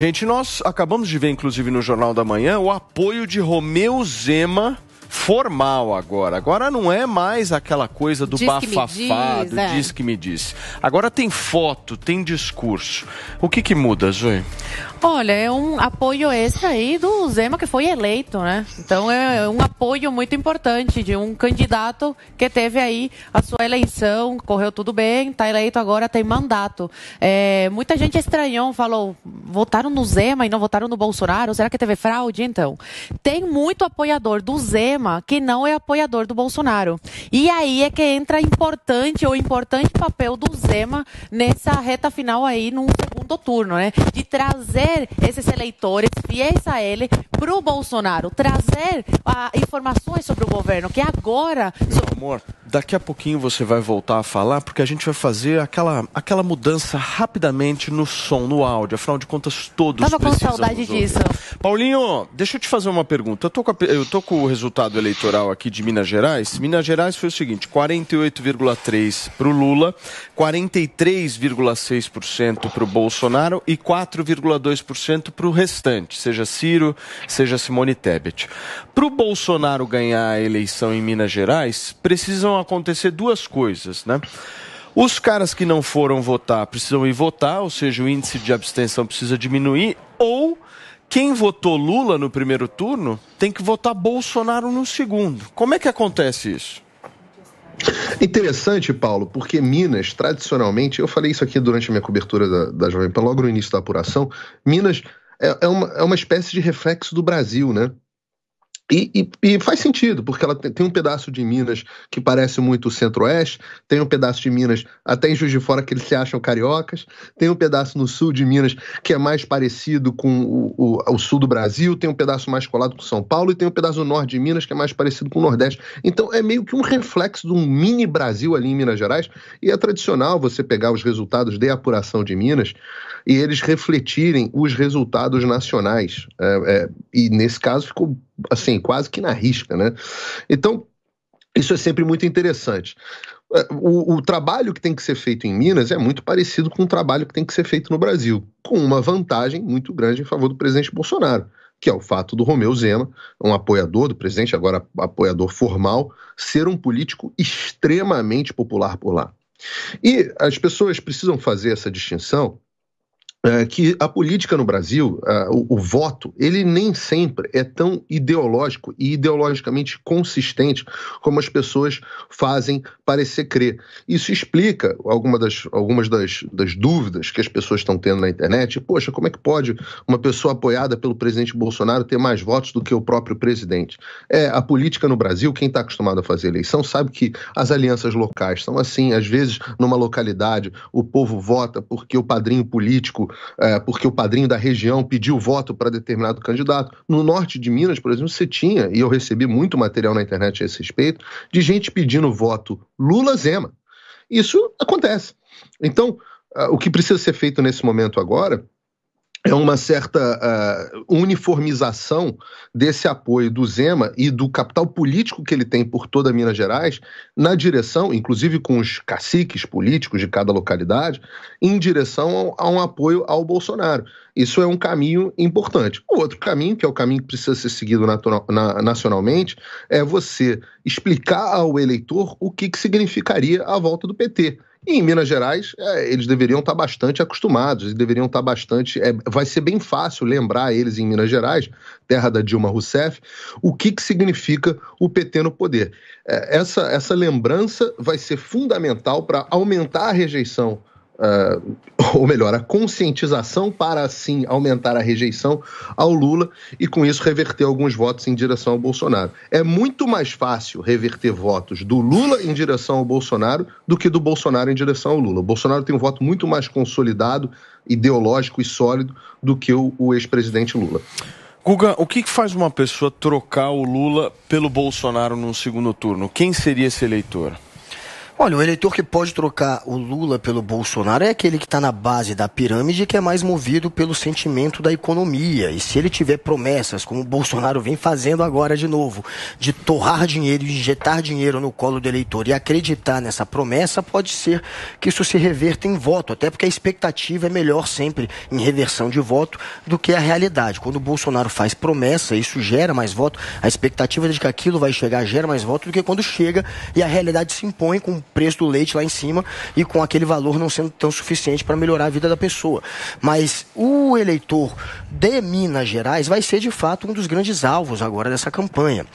Gente, nós acabamos de ver, inclusive, no Jornal da Manhã, o apoio de Romeu Zema formal agora. Agora não é mais aquela coisa do bafafá, do diz que me diz. Agora tem foto, tem discurso. O que muda, Zoe? Olha, é um apoio extra aí do Zema, que foi eleito, né? Então é um apoio muito importante de um candidato que teve aí a sua eleição, correu tudo bem, está eleito agora, tem mandato. Muita gente estranhou, falou, votaram no Zema e não votaram no Bolsonaro? Será que teve fraude? Então, tem muito apoiador do Zema que não é apoiador do Bolsonaro. E aí é que entra o importante papel do Zema nessa reta final aí, num segundo turno, né? De trazer esses eleitores fiéis a ele para o Bolsonaro, trazer informações sobre o governo, que agora... Meu amor, daqui a pouquinho você vai voltar a falar, porque a gente vai fazer aquela mudança rapidamente no som, no áudio, afinal de contas todos precisam. Tava com saudade disso. Paulinho, deixa eu te fazer uma pergunta. Eu tô com o resultado eleitoral aqui de Minas Gerais. Minas Gerais foi o seguinte, 48,3% para o Lula, 43,6% para o Bolsonaro e 4,2% para o restante, seja Ciro, seja Simone Tebet. Para o Bolsonaro ganhar a eleição em Minas Gerais, precisam acontecer duas coisas, né? Os caras que não foram votar precisam ir votar, ou seja, o índice de abstenção precisa diminuir, ou quem votou Lula no primeiro turno tem que votar Bolsonaro no segundo. Como é que acontece isso? Interessante, Paulo, porque Minas, tradicionalmente, eu falei isso aqui durante a minha cobertura da Jovem Pan, logo no início da apuração, Minas é uma espécie de reflexo do Brasil, né? E faz sentido, porque ela tem um pedaço de Minas que parece muito o Centro-Oeste, tem um pedaço de Minas, até em Juiz de Fora, que eles se acham cariocas, tem um pedaço no sul de Minas que é mais parecido com o sul do Brasil, tem um pedaço mais colado com São Paulo e tem um pedaço do norte de Minas que é mais parecido com o Nordeste. Então é meio que um reflexo de um mini Brasil ali em Minas Gerais, e é tradicional você pegar os resultados de apuração de Minas e eles refletirem os resultados nacionais. E nesse caso ficou assim, quase que na risca, né? Então, isso é sempre muito interessante. O trabalho que tem que ser feito em Minas é muito parecido com o trabalho que tem que ser feito no Brasil, com uma vantagem muito grande em favor do presidente Bolsonaro, que é o fato do Romeu Zema, um apoiador do presidente, agora apoiador formal, ser um político extremamente popular por lá. E as pessoas precisam fazer essa distinção, que a política no Brasil, o voto, ele nem sempre é tão ideológico e ideologicamente consistente como as pessoas fazem parecer crer. Isso explica algumas das dúvidas que as pessoas estão tendo na internet. Poxa, como é que pode uma pessoa apoiada pelo presidente Bolsonaro ter mais votos do que o próprio presidente? A política no Brasil, quem está acostumado a fazer eleição sabe que as alianças locais são assim. Às vezes, numa localidade, o povo vota porque o padrinho político, porque o padrinho da região pediu voto para determinado candidato. No norte de Minas, por exemplo, você tinha, e eu recebi muito material na internet a esse respeito, de gente pedindo voto Lula-Zema. Isso acontece. Então, o que precisa ser feito nesse momento agora é uma certa uniformização desse apoio do Zema e do capital político que ele tem por toda Minas Gerais, na direção, inclusive com os caciques políticos de cada localidade, em direção a um apoio ao Bolsonaro. Isso é um caminho importante. O outro caminho, que é o caminho que precisa ser seguido nacionalmente, é você explicar ao eleitor o que significaria a volta do PT. E em Minas Gerais, eles deveriam estar bastante acostumados, e deveriam estar bastante... vai ser bem fácil lembrar eles em Minas Gerais, terra da Dilma Rousseff, o que significa o PT no poder. Essa lembrança vai ser fundamental para aumentar a rejeição, ou melhor, a conscientização para, assim, aumentar a rejeição ao Lula e, com isso, reverter alguns votos em direção ao Bolsonaro. É muito mais fácil reverter votos do Lula em direção ao Bolsonaro do que do Bolsonaro em direção ao Lula. O Bolsonaro tem um voto muito mais consolidado, ideológico e sólido do que o ex-presidente Lula. Guga, o que faz uma pessoa trocar o Lula pelo Bolsonaro no segundo turno? Quem seria esse eleitor? Olha, o eleitor que pode trocar o Lula pelo Bolsonaro é aquele que está na base da pirâmide, que é mais movido pelo sentimento da economia. E se ele tiver promessas, como o Bolsonaro vem fazendo agora de novo, de torrar dinheiro e injetar dinheiro no colo do eleitor e acreditar nessa promessa, pode ser que isso se reverta em voto, até porque a expectativa é melhor sempre em reversão de voto do que a realidade. Quando o Bolsonaro faz promessa, isso gera mais voto, a expectativa de que aquilo vai chegar gera mais voto do que quando chega e a realidade se impõe com o preço do leite lá em cima e com aquele valor não sendo tão suficiente para melhorar a vida da pessoa. Mas o eleitor de Minas Gerais vai ser de fato um dos grandes alvos agora dessa campanha.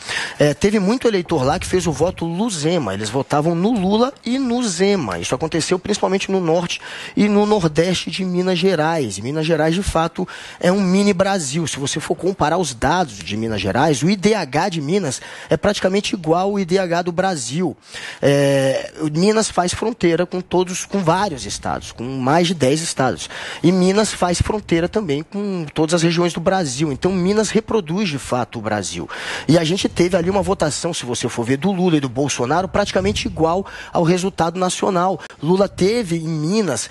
Teve muito eleitor lá que fez o voto Luzema, eles votavam no Lula e no Zema. Isso aconteceu principalmente no norte e no nordeste de Minas Gerais. Minas Gerais de fato é um mini Brasil. Se você for comparar os dados de Minas Gerais, o IDH de Minas é praticamente igual ao IDH do Brasil. Minas faz fronteira com vários estados, com mais de 10 estados. E Minas faz fronteira também com todas as regiões do Brasil. Então Minas reproduz de fato o Brasil. E a gente teve ali uma votação, se você for ver, do Lula e do Bolsonaro praticamente igual ao resultado nacional. Lula teve em Minas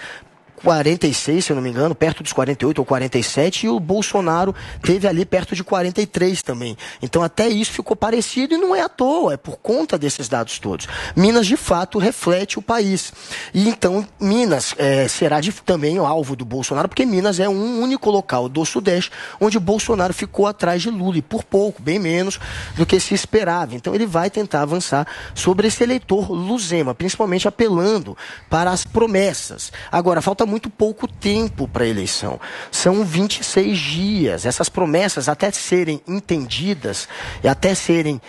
46, se eu não me engano, perto dos 48 ou 47, e o Bolsonaro teve ali perto de 43 também. Então até isso ficou parecido e não é à toa, é por conta desses dados todos. Minas, de fato, reflete o país. E então Minas será também o alvo do Bolsonaro, porque Minas é um único local do Sudeste onde o Bolsonaro ficou atrás de Lula, e por pouco, bem menos do que se esperava. Então ele vai tentar avançar sobre esse eleitor luzema, principalmente apelando para as promessas. Agora, falta muito pouco tempo para a eleição. São 26 dias. Essas promessas, até serem entendidas e até serem,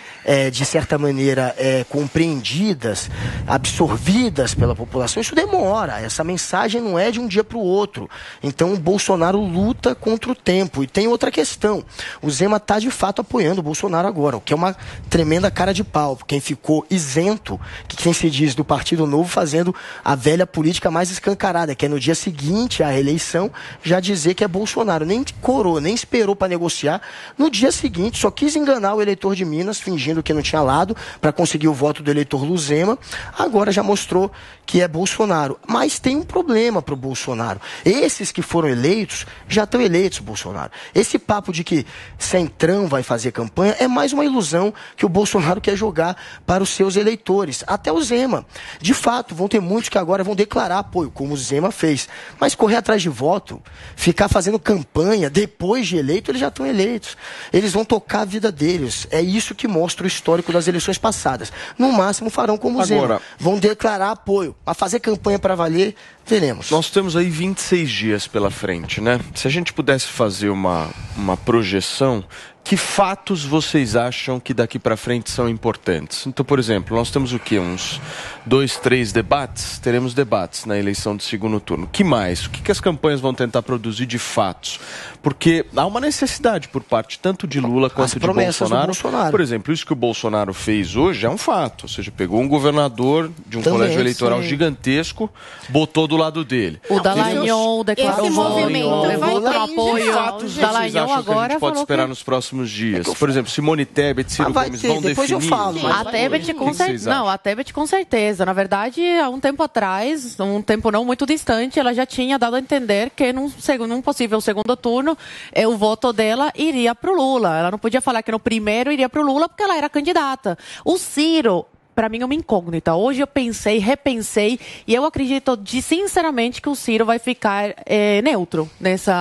de certa maneira, compreendidas, absorvidas pela população, isso demora. Essa mensagem não é de um dia para o outro. Então, o Bolsonaro luta contra o tempo. E tem outra questão. O Zema está, de fato, apoiando o Bolsonaro agora, o que é uma tremenda cara de pau. Quem ficou isento, que quem se diz do Partido Novo, fazendo a velha política mais escancarada, que é no dia seguinte à eleição, já dizer que é Bolsonaro. Nem corou, nem esperou para negociar. No dia seguinte, só quis enganar o eleitor de Minas, fingindo que não tinha lado, para conseguir o voto do eleitor Luzema. Agora já mostrou que é Bolsonaro. Mas tem um problema para o Bolsonaro. Esses que foram eleitos, já estão eleitos, Bolsonaro. Esse papo de que Centrão vai fazer campanha é mais uma ilusão que o Bolsonaro quer jogar para os seus eleitores. Até o Zema. De fato, vão ter muitos que agora vão declarar apoio, como o Zema fez. Mas correr atrás de voto, ficar fazendo campanha depois de eleito, eles já estão eleitos. Eles vão tocar a vida deles. É isso que mostra o histórico das eleições passadas. No máximo farão como o Zema. Vão declarar apoio. A fazer campanha para valer, veremos. Nós temos aí 26 dias pela frente, né? Se a gente pudesse fazer uma projeção, que fatos vocês acham que daqui para frente são importantes? Então, por exemplo, nós temos o quê? Uns 2, 3 debates? Teremos debates na eleição do segundo turno. O que mais? O que as campanhas vão tentar produzir de fatos? Porque há uma necessidade por parte tanto de Lula quanto de Bolsonaro. Por exemplo, isso que o Bolsonaro fez hoje é um fato. Ou seja, pegou um governador de um colégio eleitoral gigantesco, botou do lado dele. O Dallagnol declarou esse movimento levou o apoio. Fatos vocês acham que a gente pode esperar nos próximos dias? Por exemplo, Simone Tebet, Ciro Gomes vão depois definir? Eu falo, a Tebet com certeza. Na verdade, há um tempo atrás, um tempo não muito distante, ela já tinha dado a entender que num possível segundo turno, o voto dela iria para o Lula. Ela não podia falar que no primeiro iria para o Lula porque ela era candidata. O Ciro, para mim, é uma incógnita. Hoje eu repensei, e eu acredito sinceramente que o Ciro vai ficar neutro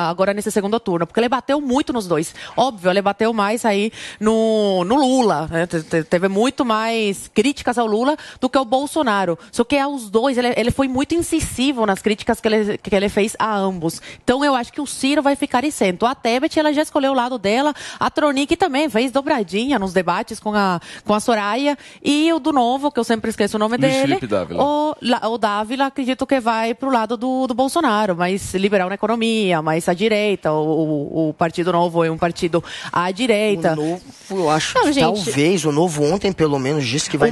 agora nesse segundo turno, porque ele bateu muito nos dois. Óbvio, ele bateu mais aí no Lula, né? Teve muito mais críticas ao Lula do que ao Bolsonaro. Só que aos dois, ele foi muito incisivo nas críticas que ele fez a ambos. Então eu acho que o Ciro vai ficar isento. A Tebet, ela já escolheu o lado dela, a Tronic também fez dobradinha nos debates com a Soraya, e o do Novo, que eu sempre esqueço o nome dele, o Dávila, acredito que vai pro lado do Bolsonaro, mais liberal na economia, mais à direita. O Partido Novo é um partido à direita. O Novo, eu acho que talvez, o Novo ontem pelo menos disse que vai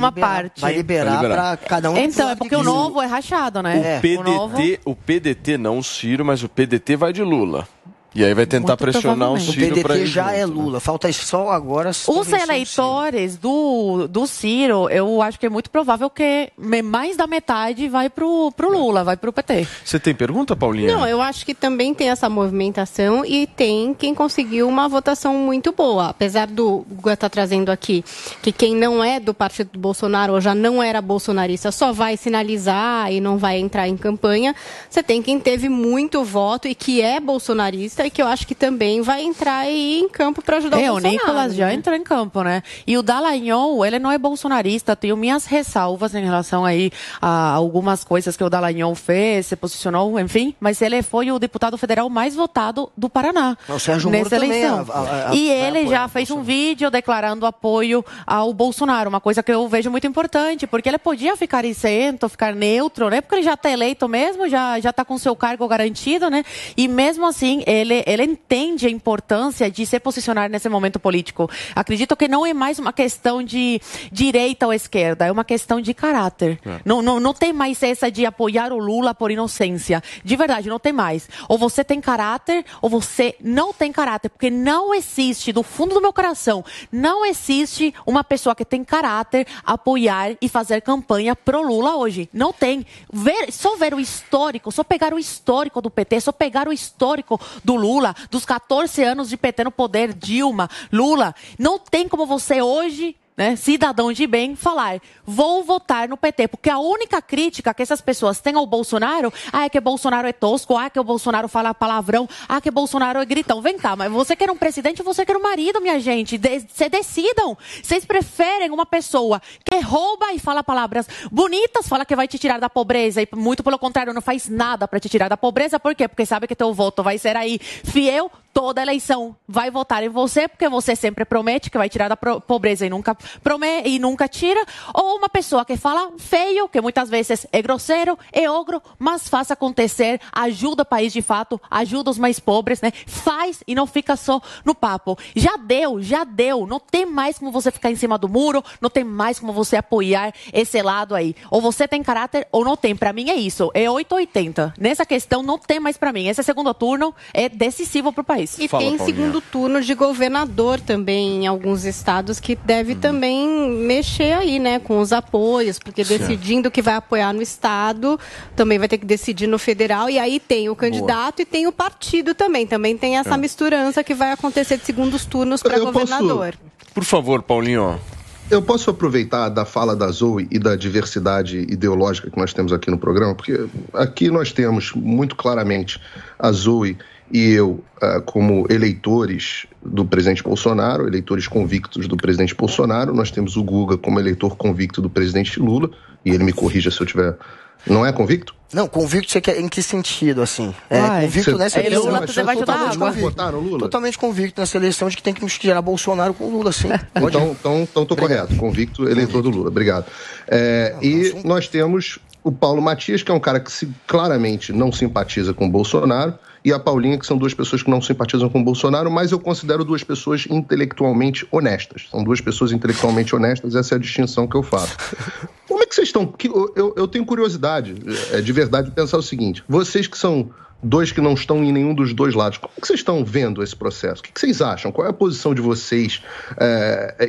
liberar para cada um. Então, é porque o Novo é rachado, né? O PDT não o Ciro, mas o PDT vai de Lula. E aí vai tentar pressionar o Ciro para ir O PDT já junto, é Lula, falta só agora... Os eleitores do Ciro, eu acho que é muito provável que mais da metade vai pro Lula, vai pro PT. Você tem pergunta, Paulinha? Não, eu acho que também tem essa movimentação e tem quem conseguiu uma votação muito boa. Apesar do Guga estar trazendo aqui que quem não é do partido do Bolsonaro ou já não era bolsonarista só vai sinalizar e não vai entrar em campanha, você tem quem teve muito voto e que é bolsonarista e que eu acho que também vai entrar aí em campo para ajudar o Bolsonaro. O Nicolas já entrou em campo, né? E o Dallagnol, ele não é bolsonarista, tenho minhas ressalvas em relação aí a algumas coisas que o Dallagnol fez, se posicionou, enfim, mas ele foi o deputado federal mais votado do Paraná nessa eleição. E ele já fez um vídeo declarando apoio ao Bolsonaro, uma coisa que eu vejo muito importante, porque ele podia ficar isento, ficar neutro, né? Porque ele já está eleito mesmo, já está com seu cargo garantido, né? E mesmo assim, ele entende a importância de se posicionar nesse momento político. Acredito que não é mais uma questão de direita ou esquerda, é uma questão de caráter. Não tem mais essa de apoiar o Lula por inocência. De verdade, não tem mais. Ou você tem caráter, ou você não tem caráter, porque não existe, do fundo do meu coração, não existe uma pessoa que tem caráter apoiar e fazer campanha pro Lula hoje. Não tem. Só ver o histórico, só pegar o histórico do PT, só pegar o histórico do Lula, dos 14 anos de PT no poder, Dilma, Lula, não tem como você hoje, né, cidadão de bem, falar, vou votar no PT, porque a única crítica que essas pessoas têm ao Bolsonaro é que o Bolsonaro é tosco, que o Bolsonaro fala palavrão, que o Bolsonaro é gritão. Vem cá, mas você quer um presidente, você quer um marido, minha gente. Vocês decidam. Vocês preferem uma pessoa que rouba e fala palavras bonitas, fala que vai te tirar da pobreza, e muito pelo contrário, não faz nada para te tirar da pobreza. Por quê? Porque sabe que teu voto vai ser aí fiel, toda eleição vai votar em você, porque você sempre promete que vai tirar da pobreza e nunca tira. Ou uma pessoa que fala feio, que muitas vezes é grosseiro, é ogro, mas faz acontecer, ajuda o país de fato, ajuda os mais pobres, né? Faz e não fica só no papo. Já deu. Não tem mais como você ficar em cima do muro, não tem mais como você apoiar esse lado aí. Ou você tem caráter ou não tem. Pra mim é isso, é 880. Nessa questão não tem mais pra mim. Esse segundo turno é decisivo pro país. E tem segundo turno de governador também em alguns estados que deve também mexer aí, né, com os apoios, porque decidindo que vai apoiar no estado, também vai ter que decidir no federal, e aí tem o candidato e tem o partido também tem essa misturança que vai acontecer de segundos turnos para governador. Por favor, Paulinho. Eu posso aproveitar da fala da Zoe e da diversidade ideológica que nós temos aqui no programa, porque aqui nós temos muito claramente a Zoe e eu como eleitores do presidente Bolsonaro, eleitores convictos do presidente Bolsonaro. Nós temos o Guga como eleitor convicto do presidente Lula, e ele me corrija se eu tiver... Não é convicto? Não, convicto você quer em que sentido, assim? Convicto nessa eleição. Você vai votar no Lula? Totalmente convicto nessa eleição de que tem que misturar Bolsonaro com Lula, sim. Então tô correto. Convicto, eleitor do Lula. Obrigado. Nós temos o Paulo Matias, que é um cara que claramente não simpatiza com o Bolsonaro, e a Paulinha, que são duas pessoas que não simpatizam com o Bolsonaro, mas eu considero duas pessoas intelectualmente honestas. São duas pessoas intelectualmente honestas, essa é a distinção que eu faço. Como é que vocês estão? Eu tenho curiosidade, de verdade, de pensar o seguinte: vocês que são dois que não estão em nenhum dos dois lados, como é que vocês estão vendo esse processo? O que vocês acham? Qual é a posição de vocês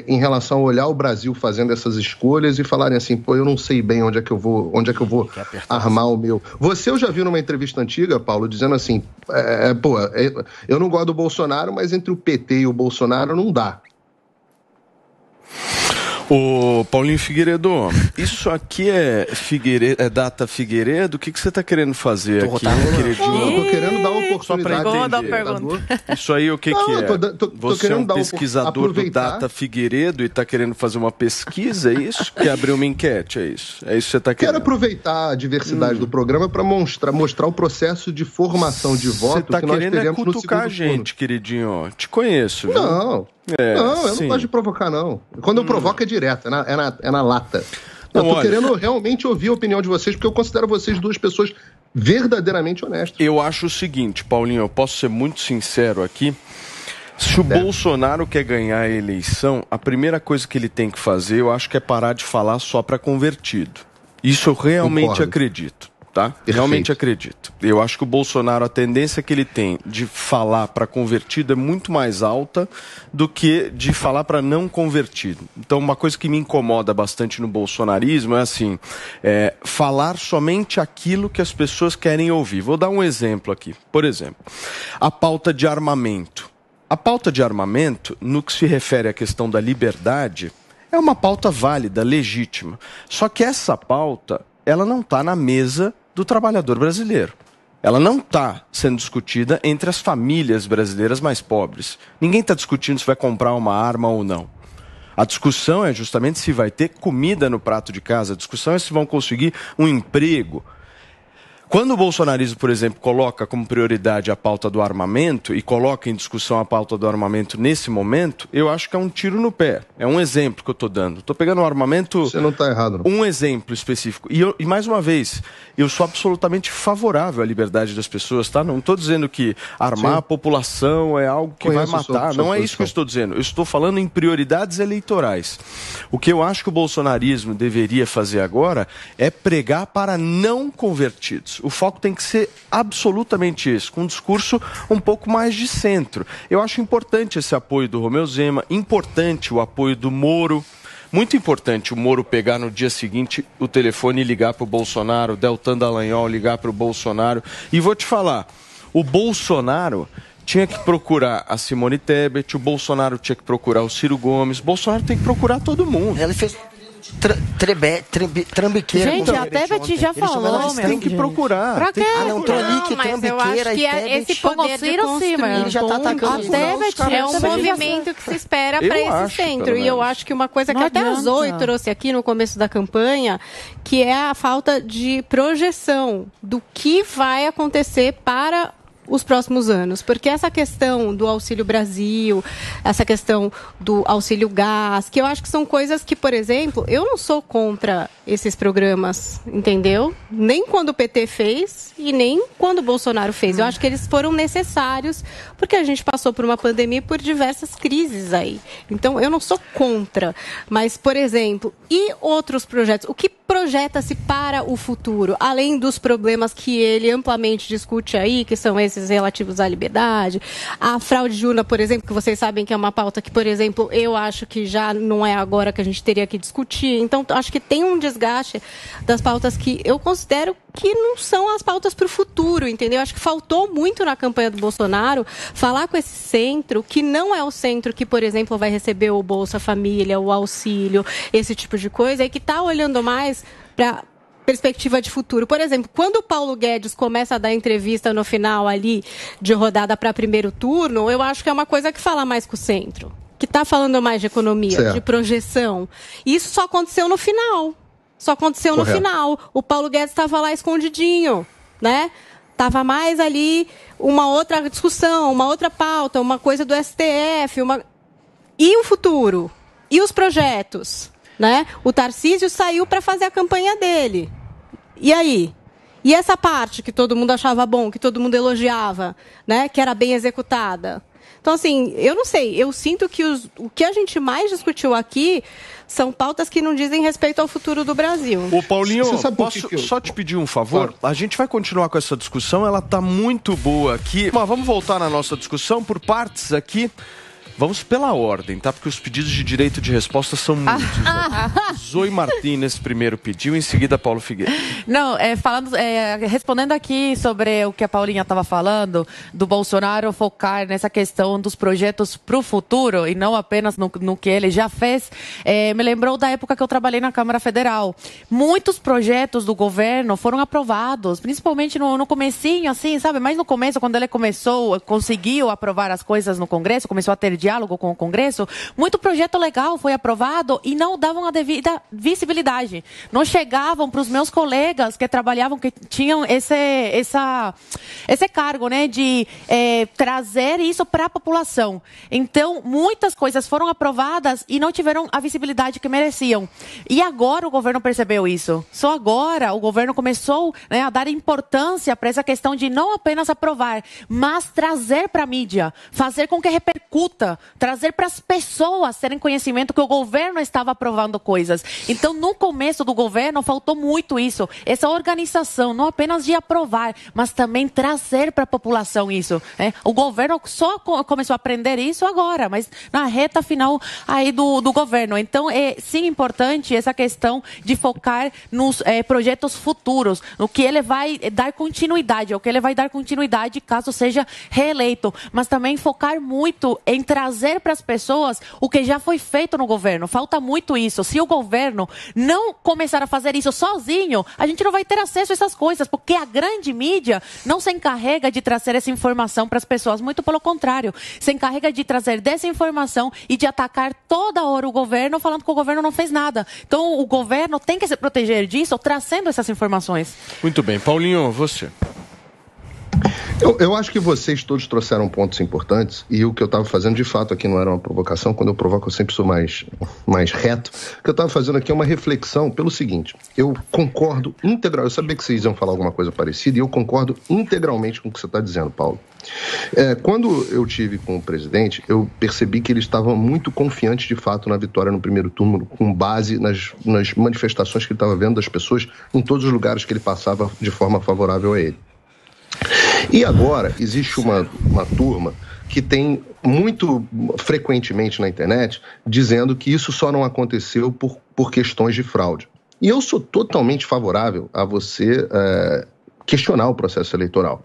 em relação a olhar o Brasil fazendo essas escolhas e falarem assim, pô, eu não sei bem onde é que eu vou armar o meu... Você, eu já vi numa entrevista antiga, Paulo, dizendo assim, eu não gosto do Bolsonaro, mas entre o PT e o Bolsonaro não dá. Ô, Paulinho Figueiredo, isso aqui é data Figueiredo? O que você está querendo fazer aqui, queridinho? Eu tô querendo dar uma oportunidade. Isso aí o que é? Você é um pesquisador do Data Figueiredo e está querendo fazer uma pesquisa, é isso? Quer abrir uma enquete, é isso? É isso que você está querendo? Quero aproveitar a diversidade do programa para mostrar o processo de formação de voto que nós teremos no segundo turno. Você está querendo cutucar a gente, queridinho. Te conheço, viu? Não, eu não gosto de provocar, não. Quando eu provoco é direto, é na lata. Eu tô querendo realmente ouvir a opinião de vocês, porque eu considero vocês duas pessoas verdadeiramente honestas. Eu acho o seguinte, Paulinho, eu posso ser muito sincero aqui. Se o Bolsonaro quer ganhar a eleição, a primeira coisa que ele tem que fazer, eu acho que é parar de falar só para convertido. Isso eu realmente acredito. Tá? Perfeito. Realmente acredito. Eu acho que o Bolsonaro, a tendência que ele tem de falar para convertido é muito mais alta do que de falar para não convertido. Então, uma coisa que me incomoda bastante no bolsonarismo é assim, falar somente aquilo que as pessoas querem ouvir. Vou dar um exemplo aqui. Por exemplo, a pauta de armamento. A pauta de armamento, no que se refere à questão da liberdade, é uma pauta válida, legítima. Só que essa pauta, ela não está na mesa do trabalhador brasileiro. Ela não está sendo discutida entre as famílias brasileiras mais pobres. Ninguém está discutindo se vai comprar uma arma ou não. A discussão é justamente se vai ter comida no prato de casa. A discussão é se vão conseguir um emprego. Quando o bolsonarismo, por exemplo, coloca como prioridade a pauta do armamento e coloca em discussão a pauta do armamento nesse momento, eu acho que é um tiro no pé. É um exemplo que eu estou dando. Estou pegando o armamento... Você não está errado, não. Um exemplo específico. E mais uma vez, eu sou absolutamente favorável à liberdade das pessoas, tá? Não estou dizendo que armar a população é algo que vai matar. Não é isso que eu estou dizendo. Eu estou falando em prioridades eleitorais. O que eu acho que o bolsonarismo deveria fazer agora é pregar para não convertidos. O foco tem que ser absolutamente esse, com um discurso um pouco mais de centro. Eu acho importante esse apoio do Romeu Zema, importante o apoio do Moro, muito importante o Moro pegar no dia seguinte o telefone e ligar para o Bolsonaro, o Deltan Dallagnol ligar para o Bolsonaro. E vou te falar, o Bolsonaro tinha que procurar a Simone Tebet, o Bolsonaro tinha que procurar o Ciro Gomes, o Bolsonaro tem que procurar todo mundo. Ele fez trambiqueira. Gente, a Tebet já falou, tem que procurar. Pra quê? Mas eu acho que esse poder de construir, ele já tá atacando. A Tebet é um movimento que se espera para esse centro. E eu acho que uma coisa que até o Zoe trouxe aqui no começo da campanha, que é a falta de projeção do que vai acontecer para os próximos anos, porque essa questão do Auxílio Brasil, essa questão do Auxílio Gás, que eu acho que são coisas que, por exemplo, eu não sou contra esses programas, entendeu? Nem quando o PT fez e nem quando o Bolsonaro fez. Eu acho que eles foram necessários porque a gente passou por uma pandemia e por diversas crises aí. Então, eu não sou contra, mas, por exemplo, e outros projetos? O que projeta-se para o futuro, além dos problemas que ele amplamente discute aí, que são esses relativos à liberdade, a fraude de urna, por exemplo, que vocês sabem que é uma pauta que, por exemplo, eu acho que já não é agora que a gente teria que discutir. Então, acho que tem um desgaste das pautas que eu considero que não são as pautas para o futuro, entendeu? Acho que faltou muito na campanha do Bolsonaro falar com esse centro, que não é o centro que, por exemplo, vai receber o Bolsa Família, o auxílio, esse tipo de coisa, e que está olhando mais para perspectiva de futuro. Por exemplo, quando o Paulo Guedes começa a dar entrevista no final ali de rodada para primeiro turno, eu acho que é uma coisa que fala mais com o centro, que está falando mais de economia, certo, de projeção. Isso só aconteceu no final. Só aconteceu no final. O Paulo Guedes estava lá escondidinho, né? Estava mais ali uma outra discussão, uma outra pauta, uma coisa do STF, E o futuro? E os projetos? Né? O Tarcísio saiu para fazer a campanha dele. E aí? E essa parte que todo mundo achava bom, que todo mundo elogiava, né? Que era bem executada? Então, assim, eu não sei, eu sinto que o que a gente mais discutiu aqui são pautas que não dizem respeito ao futuro do Brasil. Ô, Paulinho, posso só te pedir um favor? Claro. A gente vai continuar com essa discussão, ela tá muito boa aqui. Mas vamos voltar na nossa discussão por partes aqui. Vamos pela ordem, tá? Porque os pedidos de direito de resposta são muitos. Zoe Martínez primeiro pediu, em seguida Paulo Figueiredo. Não, respondendo aqui sobre o que a Paulinha estava falando, do Bolsonaro focar nessa questão dos projetos para o futuro e não apenas no que ele já fez, me lembrou da época que eu trabalhei na Câmara Federal. Muitos projetos do governo foram aprovados, principalmente no comecinho, assim, sabe? Mas no começo, quando ele conseguiu aprovar as coisas no Congresso, começou a ter diálogo com o Congresso, muito projeto legal foi aprovado e não davam a devida visibilidade. Não chegavam para os meus colegas que trabalhavam, que tinham esse cargo, né, de trazer isso para a população. Então, muitas coisas foram aprovadas e não tiveram a visibilidade que mereciam. E agora o governo percebeu isso. Só agora o governo começou, né, a dar importância para essa questão de não apenas aprovar, mas trazer para a mídia, fazer com que repercuta política, trazer para as pessoas terem conhecimento que o governo estava aprovando coisas. Então, no começo do governo, faltou muito isso, essa organização, não apenas de aprovar, mas também trazer para a população isso. O governo só começou a aprender isso agora, mas na reta final aí do governo. Então, é sim importante essa questão de focar nos projetos futuros, no que ele vai dar continuidade, caso seja reeleito, mas também focar muito em trazer para as pessoas o que já foi feito no governo. Falta muito isso. Se o governo não começar a fazer isso sozinho, a gente não vai ter acesso a essas coisas, porque a grande mídia não se encarrega de trazer essa informação para as pessoas, muito pelo contrário, se encarrega de trazer desinformação e de atacar toda hora o governo, falando que o governo não fez nada. Então, o governo tem que se proteger disso, trazendo essas informações. Muito bem. Paulinho, você. Eu acho que vocês todos trouxeram pontos importantes, e o que eu estava fazendo de fato aqui não era uma provocação. Quando eu provoco eu sempre sou mais reto. O que eu estava fazendo aqui é uma reflexão pelo seguinte: eu concordo integral, eu sabia que vocês iam falar alguma coisa parecida, e eu concordo integralmente com o que você está dizendo, Paulo. Quando eu tive com o presidente, eu percebi que ele estava muito confiante de fato na vitória no primeiro turno, com base nas manifestações que ele estava vendo das pessoas em todos os lugares que ele passava de forma favorável a ele. E agora existe uma turma que tem muito frequentemente na internet dizendo que isso só não aconteceu por questões de fraude. E eu sou totalmente favorável a você questionar o processo eleitoral.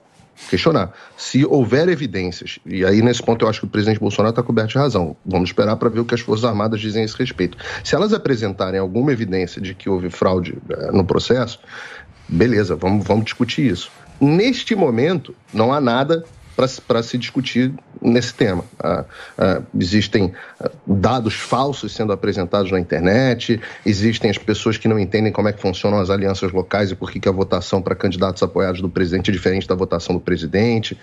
Questionar. Se houver evidências, e aí nesse ponto eu acho que o presidente Bolsonaro está coberto de razão, vamos esperar para ver o que as Forças Armadas dizem a esse respeito. Se elas apresentarem alguma evidência de que houve fraude no processo, beleza, vamos discutir isso. Neste momento, não há nada para se discutir nesse tema. Existem dados falsos sendo apresentados na internet, existem as pessoas que não entendem como é que funcionam as alianças locais e por que a votação para candidatos apoiados do presidente é diferente da votação do presidente.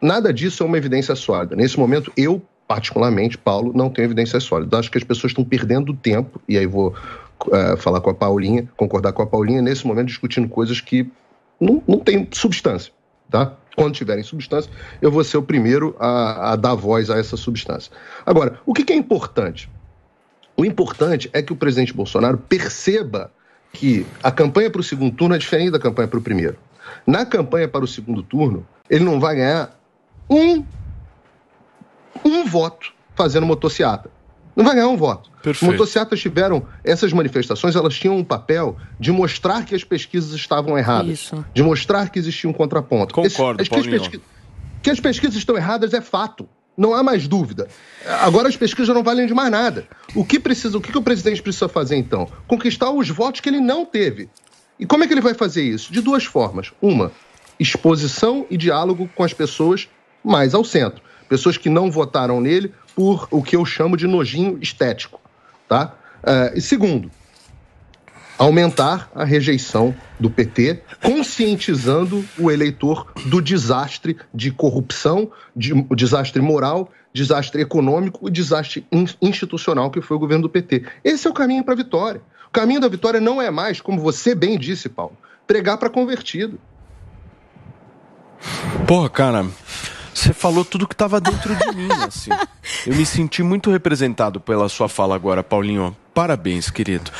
Nada disso é uma evidência sólida. Nesse momento, eu, particularmente, Paulo, não tenho evidência sólida. Acho que as pessoas estão perdendo tempo, e aí vou falar com a Paulinha, concordar com a Paulinha, nesse momento discutindo coisas que não têm substância, tá? Quando tiverem substância, eu vou ser o primeiro a dar voz a essa substância. Agora, o que é importante? O importante é que o presidente Bolsonaro perceba que a campanha para o segundo turno é diferente da campanha para o primeiro. Na campanha para o segundo turno, ele não vai ganhar um voto fazendo motociata. Não vai ganhar um voto. Perfeito. Os motocicletas tiveram, essas manifestações, elas tinham um papel de mostrar que as pesquisas estavam erradas. Isso. De mostrar que existia um contraponto. Concordo, Paulinho. Que as pesquisas estão erradas é fato. Não há mais dúvida. Agora as pesquisas não valem de mais nada. O que o presidente precisa fazer, então? Conquistar os votos que ele não teve. E como é que ele vai fazer isso? De duas formas. Uma, exposição e diálogo com as pessoas mais ao centro. Pessoas que não votaram nele por o que eu chamo de nojinho estético, tá? E segundo, aumentar a rejeição do PT, conscientizando o eleitor do desastre de corrupção, o desastre moral, desastre econômico e desastre institucional que foi o governo do PT. Esse é o caminho para a vitória. O caminho da vitória não é mais, como você bem disse, Paulo, pregar para convertido. Porra, cara... Você falou tudo que estava dentro de mim, assim. Eu me senti muito representado pela sua fala agora, Paulinho. Parabéns, querido.